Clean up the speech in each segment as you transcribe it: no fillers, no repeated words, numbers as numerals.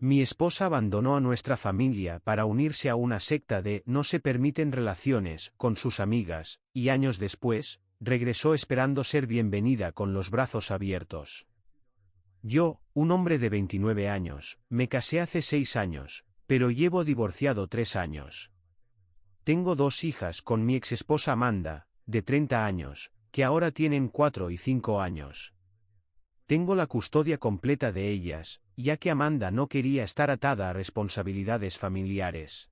Mi esposa abandonó a nuestra familia para unirse a una secta de no se permiten relaciones con sus amigas, y años después, regresó esperando ser bienvenida con los brazos abiertos. Yo, un hombre de 29 años, me casé hace 6 años, pero llevo divorciado 3 años. Tengo 2 hijas con mi exesposa Amanda, de 30 años, que ahora tienen 4 y 5 años. Tengo la custodia completa de ellas, ya que Amanda no quería estar atada a responsabilidades familiares.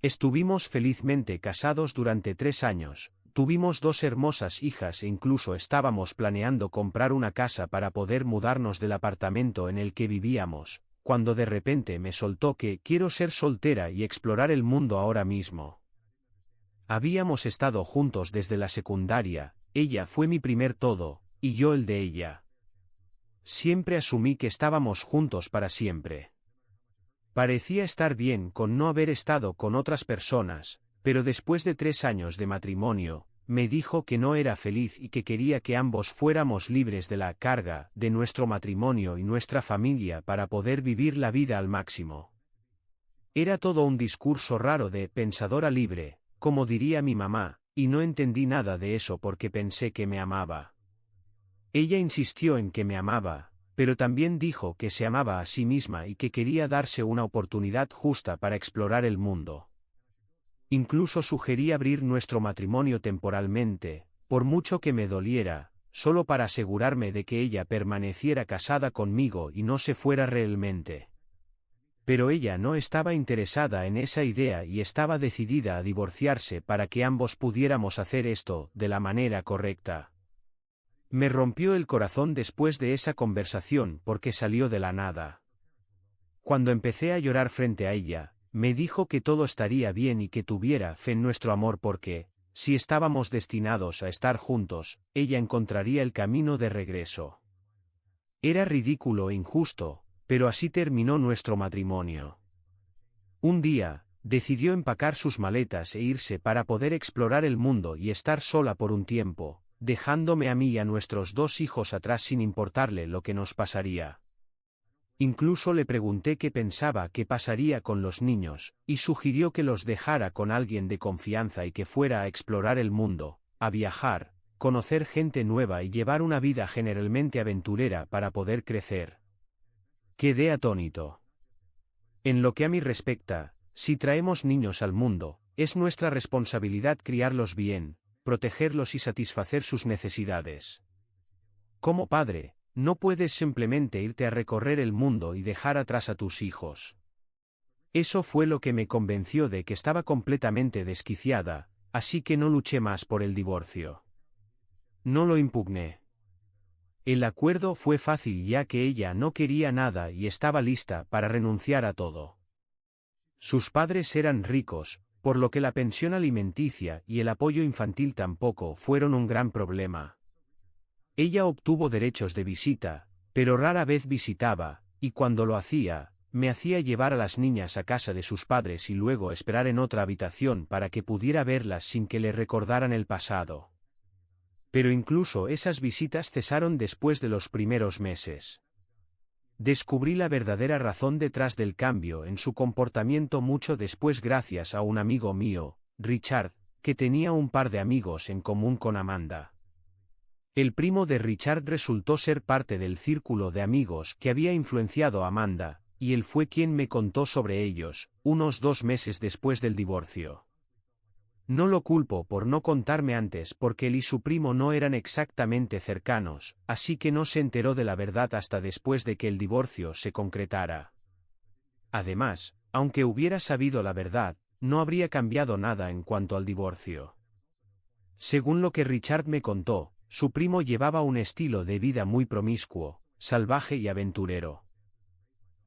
Estuvimos felizmente casados durante 3 años, tuvimos 2 hermosas hijas e incluso estábamos planeando comprar una casa para poder mudarnos del apartamento en el que vivíamos, cuando de repente me soltó que quiero ser soltera y explorar el mundo ahora mismo. Habíamos estado juntos desde la secundaria, ella fue mi primer todo, y yo el de ella. Siempre asumí que estábamos juntos para siempre. Parecía estar bien con no haber estado con otras personas, pero después de 3 años de matrimonio, me dijo que no era feliz y que quería que ambos fuéramos libres de la carga de nuestro matrimonio y nuestra familia para poder vivir la vida al máximo. Era todo un discurso raro de pensadora libre, como diría mi mamá, y no entendí nada de eso porque pensé que me amaba. Ella insistió en que me amaba, pero también dijo que se amaba a sí misma y que quería darse una oportunidad justa para explorar el mundo. Incluso sugerí abrir nuestro matrimonio temporalmente, por mucho que me doliera, solo para asegurarme de que ella permaneciera casada conmigo y no se fuera realmente. Pero ella no estaba interesada en esa idea y estaba decidida a divorciarse para que ambos pudiéramos hacer esto de la manera correcta. Me rompió el corazón después de esa conversación porque salió de la nada. Cuando empecé a llorar frente a ella, me dijo que todo estaría bien y que tuviera fe en nuestro amor porque, si estábamos destinados a estar juntos, ella encontraría el camino de regreso. Era ridículo e injusto, pero así terminó nuestro matrimonio. Un día, decidió empacar sus maletas e irse para poder explorar el mundo y estar sola por un tiempo, dejándome a mí y a nuestros 2 hijos atrás sin importarle lo que nos pasaría. Incluso le pregunté qué pensaba que pasaría con los niños, y sugirió que los dejara con alguien de confianza y que fuera a explorar el mundo, a viajar, conocer gente nueva y llevar una vida generalmente aventurera para poder crecer. Quedé atónito. En lo que a mí respecta, si traemos niños al mundo, es nuestra responsabilidad criarlos bien, protegerlos y satisfacer sus necesidades. Como padre, no puedes simplemente irte a recorrer el mundo y dejar atrás a tus hijos. Eso fue lo que me convenció de que estaba completamente desquiciada, así que no luché más por el divorcio. No lo impugné. El acuerdo fue fácil ya que ella no quería nada y estaba lista para renunciar a todo. Sus padres eran ricos, por lo que la pensión alimenticia y el apoyo infantil tampoco fueron un gran problema. Ella obtuvo derechos de visita, pero rara vez visitaba, y cuando lo hacía, me hacía llevar a las niñas a casa de sus padres y luego esperar en otra habitación para que pudiera verlas sin que le recordaran el pasado. Pero incluso esas visitas cesaron después de los primeros meses. Descubrí la verdadera razón detrás del cambio en su comportamiento mucho después gracias a un amigo mío, Richard, que tenía un par de amigos en común con Amanda. El primo de Richard resultó ser parte del círculo de amigos que había influenciado a Amanda, y él fue quien me contó sobre ellos, unos 2 meses después del divorcio. No lo culpo por no contarme antes porque él y su primo no eran exactamente cercanos, así que no se enteró de la verdad hasta después de que el divorcio se concretara. Además, aunque hubiera sabido la verdad, no habría cambiado nada en cuanto al divorcio. Según lo que Richard me contó, su primo llevaba un estilo de vida muy promiscuo, salvaje y aventurero.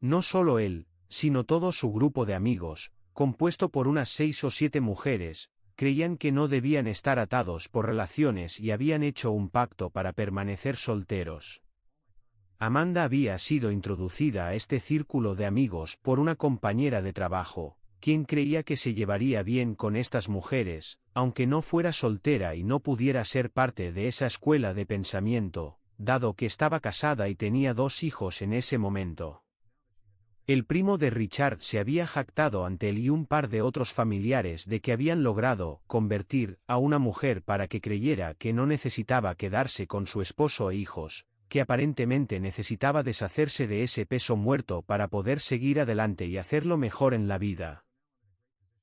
No solo él, sino todo su grupo de amigos, compuesto por unas 6 o 7 mujeres, creían que no debían estar atados por relaciones y habían hecho un pacto para permanecer solteros. Amanda había sido introducida a este círculo de amigos por una compañera de trabajo, quien creía que se llevaría bien con estas mujeres, aunque no fuera soltera y no pudiera ser parte de esa escuela de pensamiento, dado que estaba casada y tenía 2 hijos en ese momento. El primo de Richard se había jactado ante él y un par de otros familiares de que habían logrado convertir a una mujer para que creyera que no necesitaba quedarse con su esposo e hijos, que aparentemente necesitaba deshacerse de ese peso muerto para poder seguir adelante y hacerlo mejor en la vida.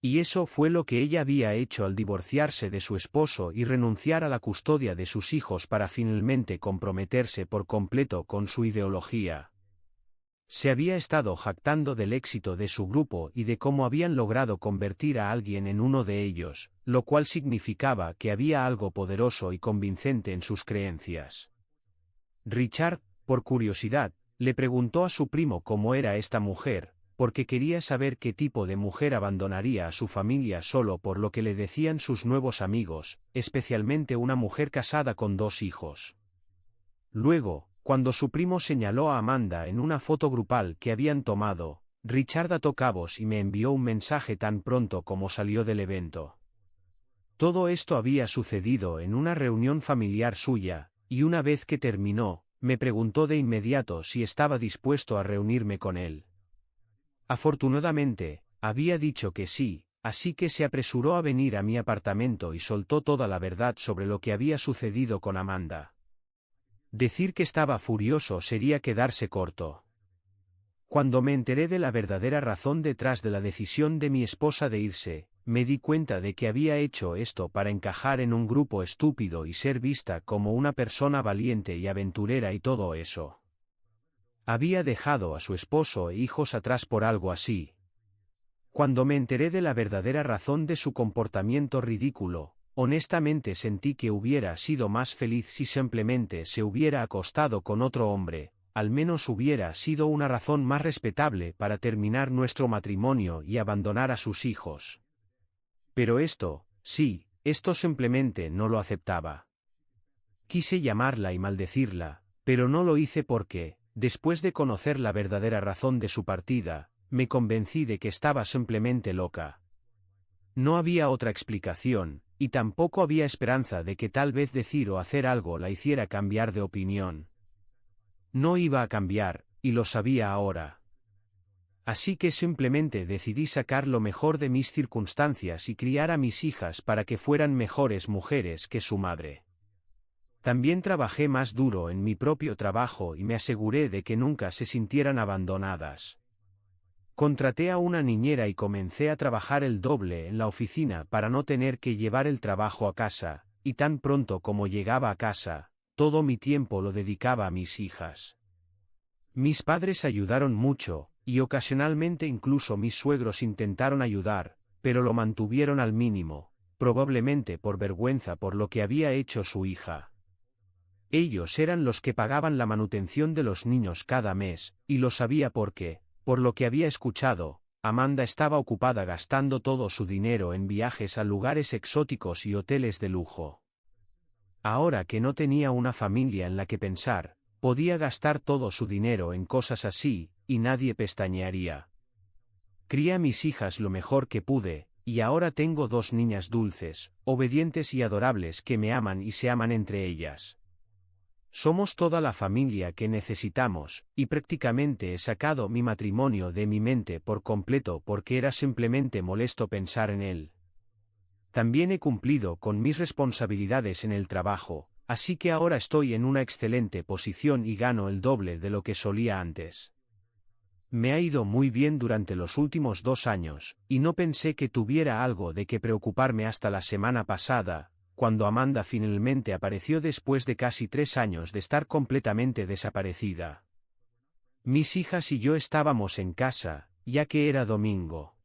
Y eso fue lo que ella había hecho al divorciarse de su esposo y renunciar a la custodia de sus hijos para finalmente comprometerse por completo con su ideología. Se había estado jactando del éxito de su grupo y de cómo habían logrado convertir a alguien en uno de ellos, lo cual significaba que había algo poderoso y convincente en sus creencias. Richard, por curiosidad, le preguntó a su primo cómo era esta mujer, porque quería saber qué tipo de mujer abandonaría a su familia solo por lo que le decían sus nuevos amigos, especialmente una mujer casada con 2 hijos. Luego, cuando su primo señaló a Amanda en una foto grupal que habían tomado, Richard ató cabos y me envió un mensaje tan pronto como salió del evento. Todo esto había sucedido en una reunión familiar suya, y una vez que terminó, me preguntó de inmediato si estaba dispuesto a reunirme con él. Afortunadamente, había dicho que sí, así que se apresuró a venir a mi apartamento y soltó toda la verdad sobre lo que había sucedido con Amanda. Decir que estaba furioso sería quedarse corto. Cuando me enteré de la verdadera razón detrás de la decisión de mi esposa de irse, me di cuenta de que había hecho esto para encajar en un grupo estúpido y ser vista como una persona valiente y aventurera y todo eso. Había dejado a su esposo e hijos atrás por algo así. Cuando me enteré de la verdadera razón de su comportamiento ridículo, honestamente sentí que hubiera sido más feliz si simplemente se hubiera acostado con otro hombre, al menos hubiera sido una razón más respetable para terminar nuestro matrimonio y abandonar a sus hijos. Pero esto, sí, esto simplemente no lo aceptaba. Quise llamarla y maldecirla, pero no lo hice porque, después de conocer la verdadera razón de su partida, me convencí de que estaba simplemente loca. No había otra explicación, y tampoco había esperanza de que tal vez decir o hacer algo la hiciera cambiar de opinión. No iba a cambiar, y lo sabía ahora. Así que simplemente decidí sacar lo mejor de mis circunstancias y criar a mis hijas para que fueran mejores mujeres que su madre. También trabajé más duro en mi propio trabajo y me aseguré de que nunca se sintieran abandonadas. Contraté a una niñera y comencé a trabajar el doble en la oficina para no tener que llevar el trabajo a casa, y tan pronto como llegaba a casa, todo mi tiempo lo dedicaba a mis hijas. Mis padres ayudaron mucho, y ocasionalmente incluso mis suegros intentaron ayudar, pero lo mantuvieron al mínimo, probablemente por vergüenza por lo que había hecho su hija. Ellos eran los que pagaban la manutención de los niños cada mes, y lo sabía porque, por lo que había escuchado, Amanda estaba ocupada gastando todo su dinero en viajes a lugares exóticos y hoteles de lujo. Ahora que no tenía una familia en la que pensar, podía gastar todo su dinero en cosas así, y nadie pestañearía. Crié a mis hijas lo mejor que pude, y ahora tengo 2 niñas dulces, obedientes y adorables que me aman y se aman entre ellas. Somos toda la familia que necesitamos, y prácticamente he sacado mi matrimonio de mi mente por completo porque era simplemente molesto pensar en él. También he cumplido con mis responsabilidades en el trabajo, así que ahora estoy en una excelente posición y gano el doble de lo que solía antes. Me ha ido muy bien durante los últimos 2 años, y no pensé que tuviera algo de qué preocuparme hasta la semana pasada, cuando Amanda finalmente apareció después de casi 3 años de estar completamente desaparecida. Mis hijas y yo estábamos en casa, ya que era domingo.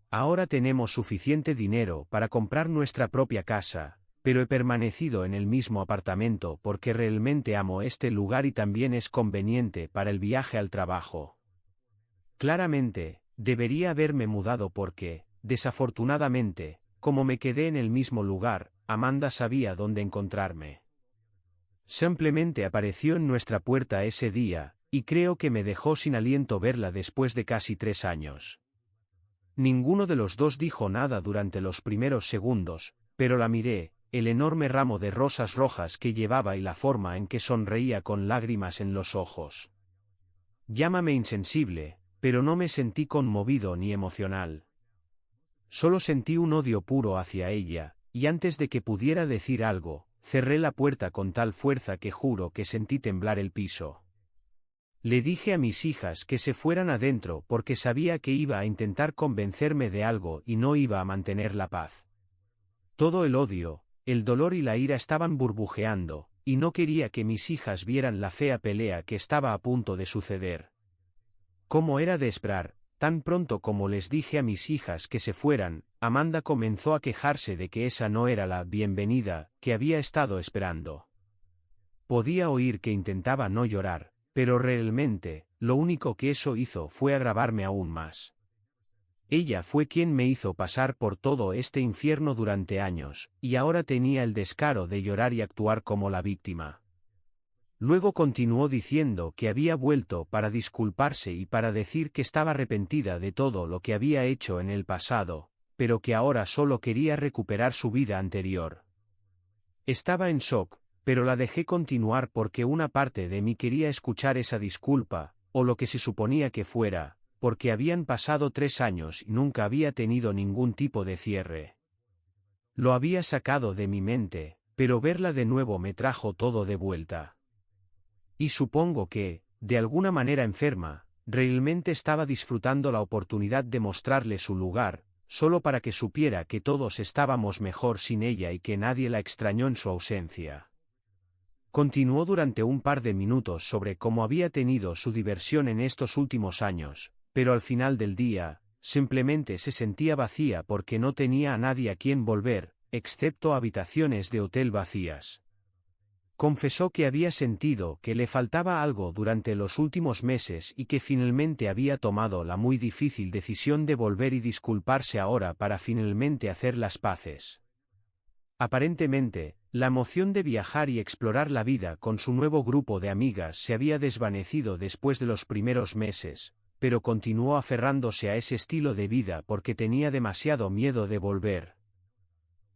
Ahora tenemos suficiente dinero para comprar nuestra propia casa, pero he permanecido en el mismo apartamento porque realmente amo este lugar y también es conveniente para el viaje al trabajo. Claramente, debería haberme mudado porque, desafortunadamente, como me quedé en el mismo lugar, Amanda sabía dónde encontrarme. Simplemente apareció en nuestra puerta ese día, y creo que me dejó sin aliento verla después de casi 3 años. Ninguno de los dos dijo nada durante los primeros segundos, pero la miré, el enorme ramo de rosas rojas que llevaba y la forma en que sonreía con lágrimas en los ojos. Llámame insensible, pero no me sentí conmovido ni emocional. Solo sentí un odio puro hacia ella, y antes de que pudiera decir algo, cerré la puerta con tal fuerza que juro que sentí temblar el piso. Le dije a mis hijas que se fueran adentro porque sabía que iba a intentar convencerme de algo y no iba a mantener la paz. Todo el odio, el dolor y la ira estaban burbujeando, y no quería que mis hijas vieran la fea pelea que estaba a punto de suceder. Como era de esperar, tan pronto como les dije a mis hijas que se fueran, Amanda comenzó a quejarse de que esa no era la bienvenida que había estado esperando. Podía oír que intentaba no llorar, pero realmente, lo único que eso hizo fue agravarme aún más. Ella fue quien me hizo pasar por todo este infierno durante años, y ahora tenía el descaro de llorar y actuar como la víctima. Luego continuó diciendo que había vuelto para disculparse y para decir que estaba arrepentida de todo lo que había hecho en el pasado, pero que ahora solo quería recuperar su vida anterior. Estaba en shock, pero la dejé continuar porque una parte de mí quería escuchar esa disculpa, o lo que se suponía que fuera, porque habían pasado 3 años y nunca había tenido ningún tipo de cierre. Lo había sacado de mi mente, pero verla de nuevo me trajo todo de vuelta. Y supongo que, de alguna manera enferma, realmente estaba disfrutando la oportunidad de mostrarle su lugar, solo para que supiera que todos estábamos mejor sin ella y que nadie la extrañó en su ausencia. Continuó durante un par de minutos sobre cómo había tenido su diversión en estos últimos años, pero al final del día, simplemente se sentía vacía porque no tenía a nadie a quien volver, excepto habitaciones de hotel vacías. Confesó que había sentido que le faltaba algo durante los últimos meses y que finalmente había tomado la muy difícil decisión de volver y disculparse ahora para finalmente hacer las paces. Aparentemente, la emoción de viajar y explorar la vida con su nuevo grupo de amigas se había desvanecido después de los primeros meses, pero continuó aferrándose a ese estilo de vida porque tenía demasiado miedo de volver.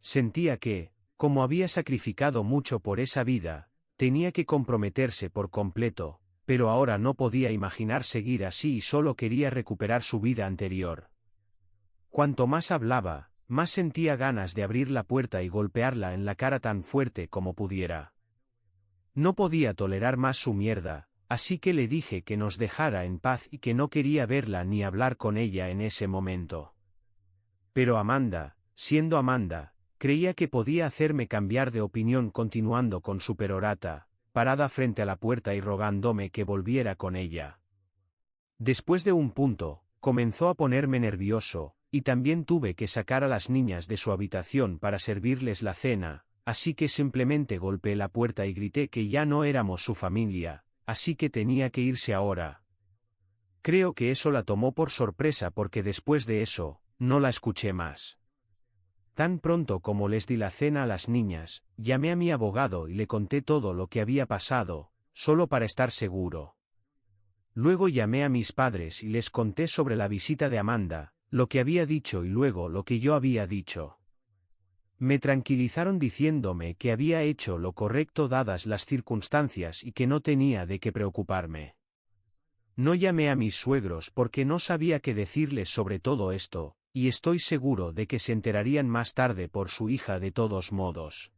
Sentía que, como había sacrificado mucho por esa vida, tenía que comprometerse por completo, pero ahora no podía imaginar seguir así y solo quería recuperar su vida anterior. Cuanto más hablaba, más sentía ganas de abrir la puerta y golpearla en la cara tan fuerte como pudiera. No podía tolerar más su mierda, así que le dije que nos dejara en paz y que no quería verla ni hablar con ella en ese momento. Pero Amanda, siendo Amanda, creía que podía hacerme cambiar de opinión continuando con su perorata, parada frente a la puerta y rogándome que volviera con ella. Después de un punto, comenzó a ponerme nervioso, y también tuve que sacar a las niñas de su habitación para servirles la cena, así que simplemente golpeé la puerta y grité que ya no éramos su familia, así que tenía que irse ahora. Creo que eso la tomó por sorpresa porque después de eso, no la escuché más. Tan pronto como les di la cena a las niñas, llamé a mi abogado y le conté todo lo que había pasado, solo para estar seguro. Luego llamé a mis padres y les conté sobre la visita de Amanda, lo que había dicho y luego lo que yo había dicho. Me tranquilizaron diciéndome que había hecho lo correcto dadas las circunstancias y que no tenía de qué preocuparme. No llamé a mis suegros porque no sabía qué decirles sobre todo esto, y estoy seguro de que se enterarían más tarde por su hija de todos modos.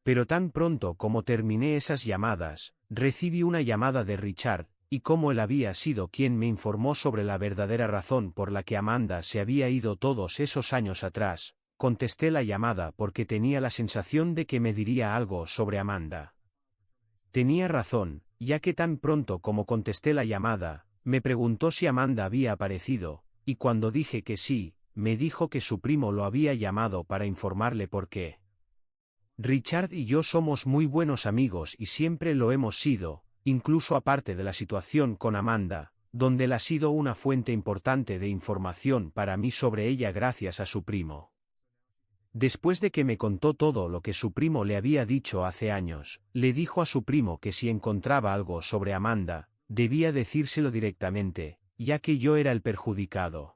Pero tan pronto como terminé esas llamadas, recibí una llamada de Richard, y como él había sido quien me informó sobre la verdadera razón por la que Amanda se había ido todos esos años atrás, contesté la llamada porque tenía la sensación de que me diría algo sobre Amanda. Tenía razón, ya que tan pronto como contesté la llamada, me preguntó si Amanda había aparecido, y cuando dije que sí, me dijo que su primo lo había llamado para informarle por qué. Richard y yo somos muy buenos amigos y siempre lo hemos sido, incluso aparte de la situación con Amanda, donde él ha sido una fuente importante de información para mí sobre ella gracias a su primo. Después de que me contó todo lo que su primo le había dicho hace años, le dijo a su primo que si encontraba algo sobre Amanda, debía decírselo directamente, ya que yo era el perjudicado.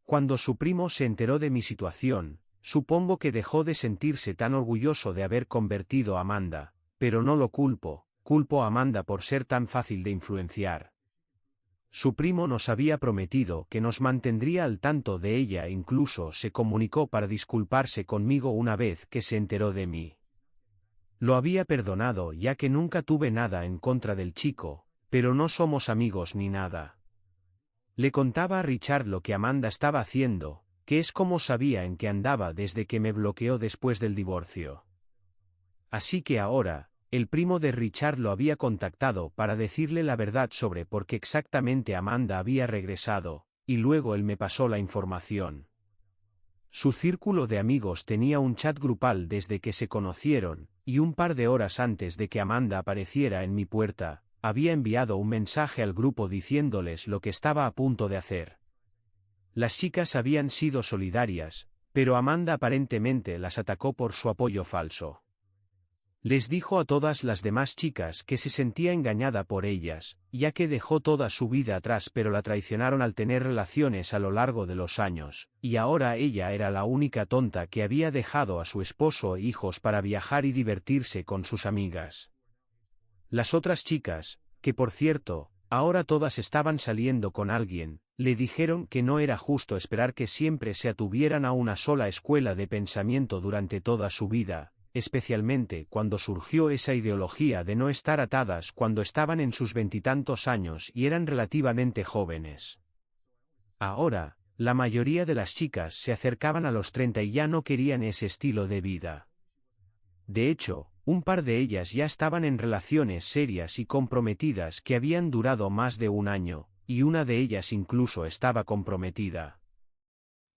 Cuando su primo se enteró de mi situación, supongo que dejó de sentirse tan orgulloso de haber convertido a Amanda, pero no lo culpo a Amanda por ser tan fácil de influenciar. Su primo nos había prometido que nos mantendría al tanto de ella e incluso se comunicó para disculparse conmigo una vez que se enteró de mí. Lo había perdonado ya que nunca tuve nada en contra del chico, pero no somos amigos ni nada. Le contaba a Richard lo que Amanda estaba haciendo, que es como sabía en qué andaba desde que me bloqueó después del divorcio. Así que ahora, el primo de Richard lo había contactado para decirle la verdad sobre por qué exactamente Amanda había regresado, y luego él me pasó la información. Su círculo de amigos tenía un chat grupal desde que se conocieron, y un par de horas antes de que Amanda apareciera en mi puerta, había enviado un mensaje al grupo diciéndoles lo que estaba a punto de hacer. Las chicas habían sido solidarias, pero Amanda aparentemente las atacó por su apoyo falso. Les dijo a todas las demás chicas que se sentía engañada por ellas, ya que dejó toda su vida atrás pero la traicionaron al tener relaciones a lo largo de los años, y ahora ella era la única tonta que había dejado a su esposo e hijos para viajar y divertirse con sus amigas. Las otras chicas, que por cierto, ahora todas estaban saliendo con alguien, le dijeron que no era justo esperar que siempre se atuvieran a una sola escuela de pensamiento durante toda su vida, especialmente cuando surgió esa ideología de no estar atadas cuando estaban en sus veintitantos años y eran relativamente jóvenes. Ahora, la mayoría de las chicas se acercaban a los 30 y ya no querían ese estilo de vida. De hecho, un par de ellas ya estaban en relaciones serias y comprometidas que habían durado más de un año, y una de ellas incluso estaba comprometida.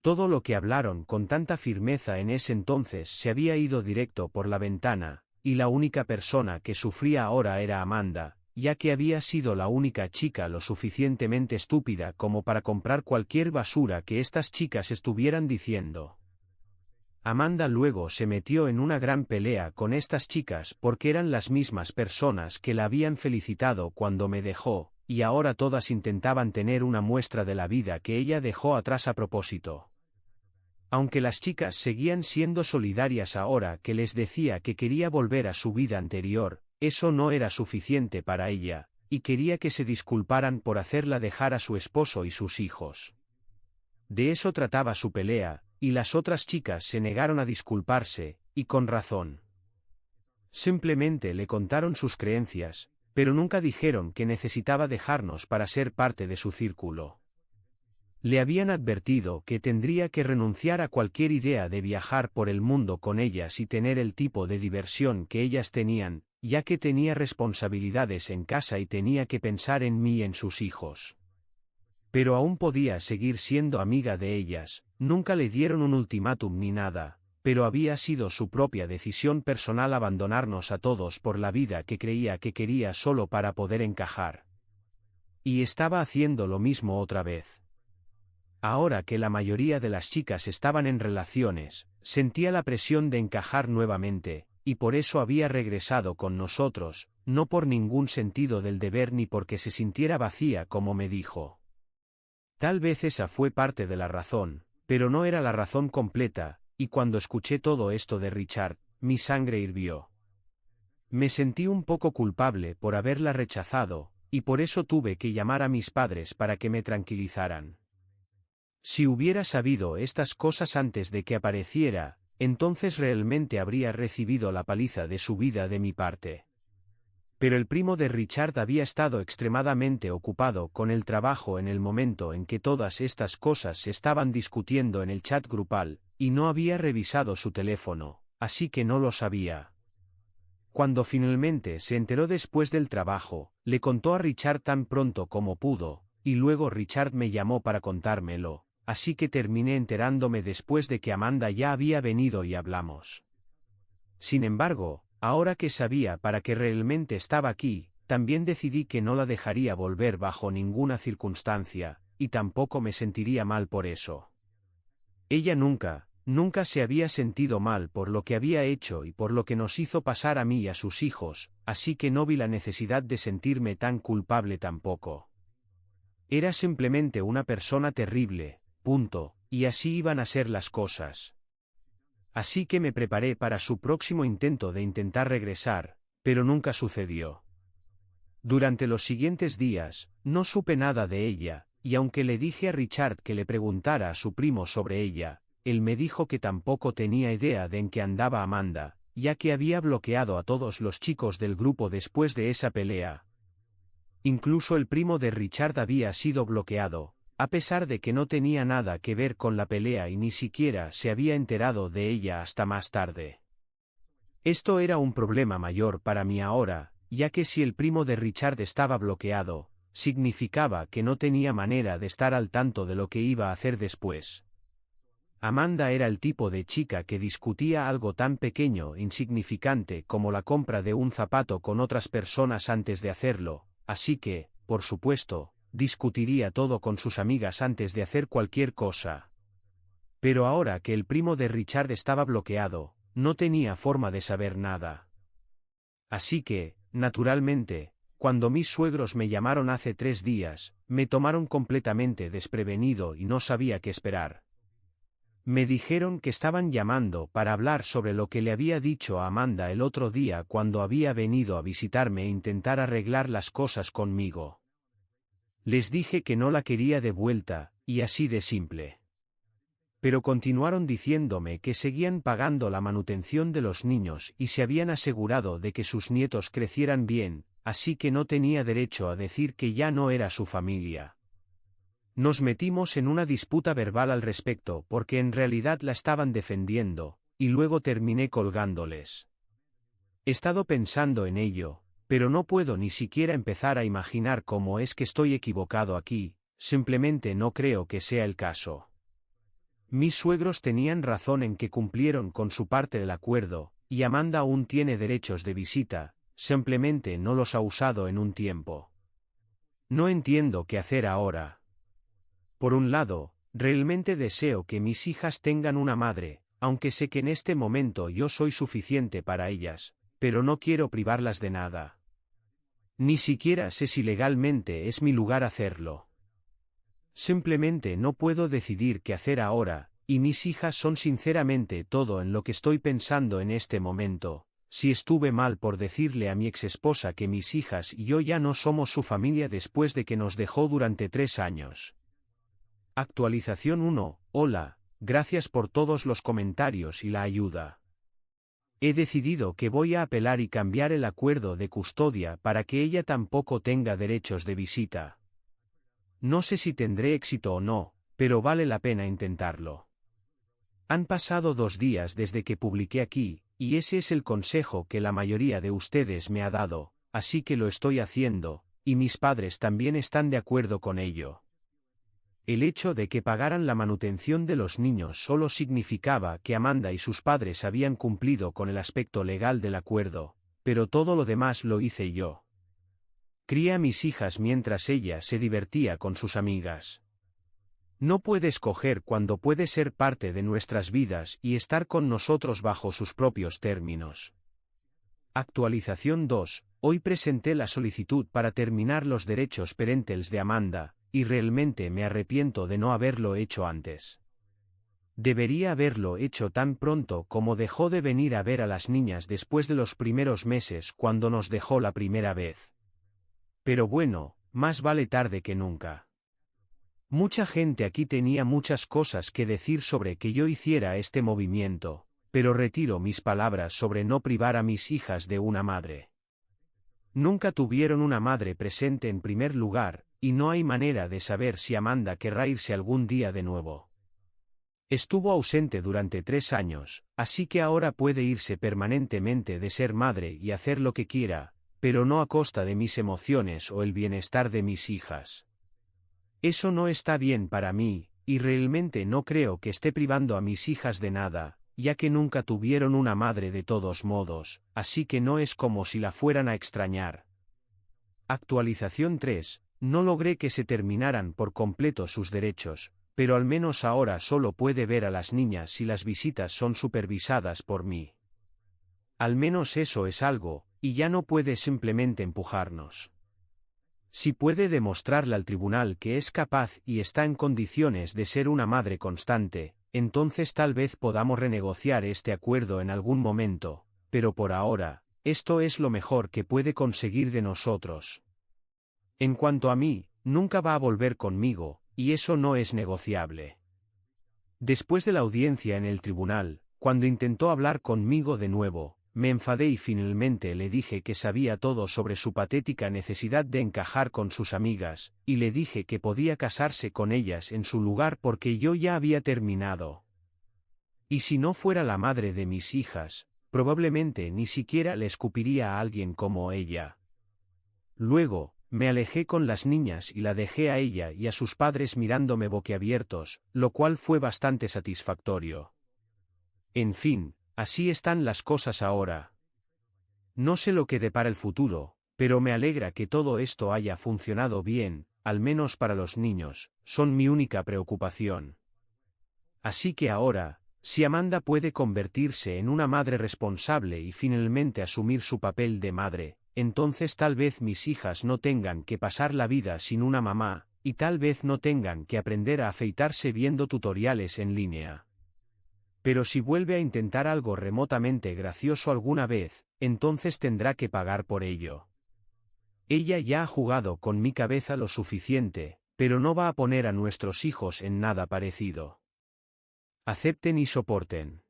Todo lo que hablaron con tanta firmeza en ese entonces se había ido directo por la ventana, y la única persona que sufría ahora era Amanda, ya que había sido la única chica lo suficientemente estúpida como para comprar cualquier basura que estas chicas estuvieran diciendo. Amanda luego se metió en una gran pelea con estas chicas porque eran las mismas personas que la habían felicitado cuando me dejó, y ahora todas intentaban tener una muestra de la vida que ella dejó atrás a propósito. Aunque las chicas seguían siendo solidarias ahora que les decía que quería volver a su vida anterior, eso no era suficiente para ella, y quería que se disculparan por hacerla dejar a su esposo y sus hijos. De eso trataba su pelea, y las otras chicas se negaron a disculparse, y con razón. Simplemente le contaron sus creencias, pero nunca dijeron que necesitaba dejarnos para ser parte de su círculo. Le habían advertido que tendría que renunciar a cualquier idea de viajar por el mundo con ellas y tener el tipo de diversión que ellas tenían, ya que tenía responsabilidades en casa y tenía que pensar en mí y en sus hijos. Pero aún podía seguir siendo amiga de ellas, nunca le dieron un ultimátum ni nada, pero había sido su propia decisión personal abandonarnos a todos por la vida que creía que quería solo para poder encajar. Y estaba haciendo lo mismo otra vez. Ahora que la mayoría de las chicas estaban en relaciones, sentía la presión de encajar nuevamente, y por eso había regresado con nosotros, no por ningún sentido del deber ni porque se sintiera vacía como me dijo. Tal vez esa fue parte de la razón, pero no era la razón completa, y cuando escuché todo esto de Richard, mi sangre hirvió. Me sentí un poco culpable por haberla rechazado, y por eso tuve que llamar a mis padres para que me tranquilizaran. Si hubiera sabido estas cosas antes de que apareciera, entonces realmente habría recibido la paliza de su vida de mi parte. Pero el primo de Richard había estado extremadamente ocupado con el trabajo en el momento en que todas estas cosas se estaban discutiendo en el chat grupal, y no había revisado su teléfono, así que no lo sabía. Cuando finalmente se enteró después del trabajo, le contó a Richard tan pronto como pudo, y luego Richard me llamó para contármelo. Así que terminé enterándome después de que Amanda ya había venido y hablamos. Sin embargo, ahora que sabía para qué realmente estaba aquí, también decidí que no la dejaría volver bajo ninguna circunstancia, y tampoco me sentiría mal por eso. Ella nunca se había sentido mal por lo que había hecho y por lo que nos hizo pasar a mí y a sus hijos, así que no vi la necesidad de sentirme tan culpable tampoco. Era simplemente una persona terrible. Punto, y así iban a ser las cosas. Así que me preparé para su próximo intento de intentar regresar, pero nunca sucedió. Durante los siguientes días, no supe nada de ella, y aunque le dije a Richard que le preguntara a su primo sobre ella, él me dijo que tampoco tenía idea de en qué andaba Amanda, ya que había bloqueado a todos los chicos del grupo después de esa pelea. Incluso el primo de Richard había sido bloqueado, a pesar de que no tenía nada que ver con la pelea y ni siquiera se había enterado de ella hasta más tarde. Esto era un problema mayor para mí ahora, ya que si el primo de Richard estaba bloqueado, significaba que no tenía manera de estar al tanto de lo que iba a hacer después. Amanda era el tipo de chica que discutía algo tan pequeño e insignificante como la compra de un zapato con otras personas antes de hacerlo, así que, por supuesto, discutiría todo con sus amigas antes de hacer cualquier cosa. Pero ahora que el primo de Richard estaba bloqueado, no tenía forma de saber nada. Así que, naturalmente, cuando mis suegros me llamaron hace 3 días, me tomaron completamente desprevenido y no sabía qué esperar. Me dijeron que estaban llamando para hablar sobre lo que le había dicho a Amanda el otro día cuando había venido a visitarme e intentar arreglar las cosas conmigo. Les dije que no la quería de vuelta, y así de simple. Pero continuaron diciéndome que seguían pagando la manutención de los niños y se habían asegurado de que sus nietos crecieran bien, así que no tenía derecho a decir que ya no era su familia. Nos metimos en una disputa verbal al respecto porque en realidad la estaban defendiendo, y luego terminé colgándoles. He estado pensando en ello, pero no puedo ni siquiera empezar a imaginar cómo es que estoy equivocado aquí, simplemente no creo que sea el caso. Mis suegros tenían razón en que cumplieron con su parte del acuerdo, y Amanda aún tiene derechos de visita, simplemente no los ha usado en un tiempo. No entiendo qué hacer ahora. Por un lado, realmente deseo que mis hijas tengan una madre, aunque sé que en este momento yo soy suficiente para ellas, pero no quiero privarlas de nada. Ni siquiera sé si legalmente es mi lugar hacerlo. Simplemente no puedo decidir qué hacer ahora, y mis hijas son sinceramente todo en lo que estoy pensando en este momento. Si estuve mal por decirle a mi exesposa que mis hijas y yo ya no somos su familia después de que nos dejó durante 3 años. Actualización 1. Hola, gracias por todos los comentarios y la ayuda. He decidido que voy a apelar y cambiar el acuerdo de custodia para que ella tampoco tenga derechos de visita. No sé si tendré éxito o no, pero vale la pena intentarlo. Han pasado 2 días desde que publiqué aquí, y ese es el consejo que la mayoría de ustedes me ha dado, así que lo estoy haciendo, y mis padres también están de acuerdo con ello. El hecho de que pagaran la manutención de los niños solo significaba que Amanda y sus padres habían cumplido con el aspecto legal del acuerdo, pero todo lo demás lo hice yo. Crié a mis hijas mientras ella se divertía con sus amigas. No puede escoger cuándo puede ser parte de nuestras vidas y estar con nosotros bajo sus propios términos. Actualización 2. Hoy presenté la solicitud para terminar los derechos parentales de Amanda, y realmente me arrepiento de no haberlo hecho antes. Debería haberlo hecho tan pronto como dejó de venir a ver a las niñas después de los primeros meses cuando nos dejó la primera vez. Pero bueno, más vale tarde que nunca. Mucha gente aquí tenía muchas cosas que decir sobre que yo hiciera este movimiento, pero retiro mis palabras sobre no privar a mis hijas de una madre. Nunca tuvieron una madre presente en primer lugar, y no hay manera de saber si Amanda querrá irse algún día de nuevo. Estuvo ausente durante 3 años, así que ahora puede irse permanentemente de ser madre y hacer lo que quiera, pero no a costa de mis emociones o el bienestar de mis hijas. Eso no está bien para mí, y realmente no creo que esté privando a mis hijas de nada, ya que nunca tuvieron una madre de todos modos, así que no es como si la fueran a extrañar. Actualización 3. No logré que se terminaran por completo sus derechos, pero al menos ahora solo puede ver a las niñas si las visitas son supervisadas por mí. Al menos eso es algo, y ya no puede simplemente empujarnos. Si puede demostrarle al tribunal que es capaz y está en condiciones de ser una madre constante, entonces tal vez podamos renegociar este acuerdo en algún momento, pero por ahora, esto es lo mejor que puede conseguir de nosotros. En cuanto a mí, nunca va a volver conmigo, y eso no es negociable. Después de la audiencia en el tribunal, cuando intentó hablar conmigo de nuevo, me enfadé y finalmente le dije que sabía todo sobre su patética necesidad de encajar con sus amigas, y le dije que podía casarse con ellas en su lugar porque yo ya había terminado. Y si no fuera la madre de mis hijas, probablemente ni siquiera le escupiría a alguien como ella. Luego, me alejé con las niñas y la dejé a ella y a sus padres mirándome boquiabiertos, lo cual fue bastante satisfactorio. En fin, así están las cosas ahora. No sé lo que depara el futuro, pero me alegra que todo esto haya funcionado bien, al menos para los niños, son mi única preocupación. Así que ahora, si Amanda puede convertirse en una madre responsable y finalmente asumir su papel de madre, entonces tal vez mis hijas no tengan que pasar la vida sin una mamá, y tal vez no tengan que aprender a afeitarse viendo tutoriales en línea. Pero si vuelve a intentar algo remotamente gracioso alguna vez, entonces tendrá que pagar por ello. Ella ya ha jugado con mi cabeza lo suficiente, pero no va a poner a nuestros hijos en nada parecido. Acepten y soporten.